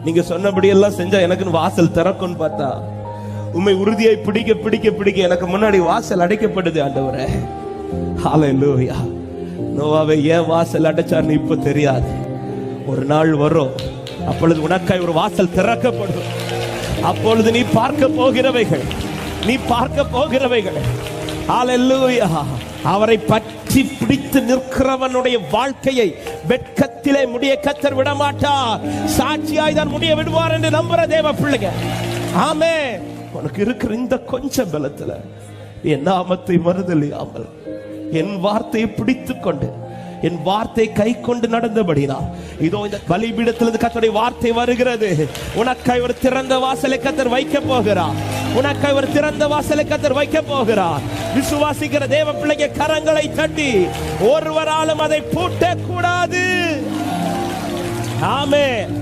நீங்க சொன்னபடி எல்லாம் செஞ்சா எனக்குன்னு வாசல் திறக்கும்னு பார்த்தா உம்மை உறுதியை பிடிக்க பிடிக்க பிடிக்க எனக்கு முன்னாடி வாசல் அடைக்கப்படுது ஆண்டவரே. ஹல்லேலூயா. நோவாவை ஏன் வாசல் அடைச்சார்னு இப்ப தெரியாது. ஒரு நாள் வரும், அப்பொழுது உனக்காய் ஒரு வாசல் திறக்கப்படும். அப்பொழுது நீ பார்க்க போகிறவைகள், நீ பார்க்க போகிறவைகள். ஹல்லேலூயா. அவரை பற்றி பிடித்து நிற்கிறவனுடைய வாழ்க்கையை வெட்கத்திலே முடிய கர்த்தர் விட மாட்டார். சாட்சியாய் தான் முடிய விடுவார் என்று நம்புற தேவ பிள்ளைங்க. ஆமென். உனக்கு இருக்கிற இந்த கொஞ்சம் பலத்துல என் நாமத்தை மறுதலியாமல் என் வார்த்தையை பிடித்துக் கொண்டு என் வார்த்தை கை கொண்டு நடந்தபடினா இதோ இந்த பலிபீடத்திலிருந்து கர்த்தருடைய வார்த்தை வருகிறது. உனக்காய் ஒரு திறந்த வாசலை கர்த்தர் வைக்க போகிறார். உனக்காய் ஒரு திறந்த வாசலை கர்த்தர் வைக்க போகிறார். விசுவாசிக்கிற தேவ பிள்ளைங்க கரங்களை தட்டி ஒருவராலும் அதை பூட்ட கூடாது. ஆமென்.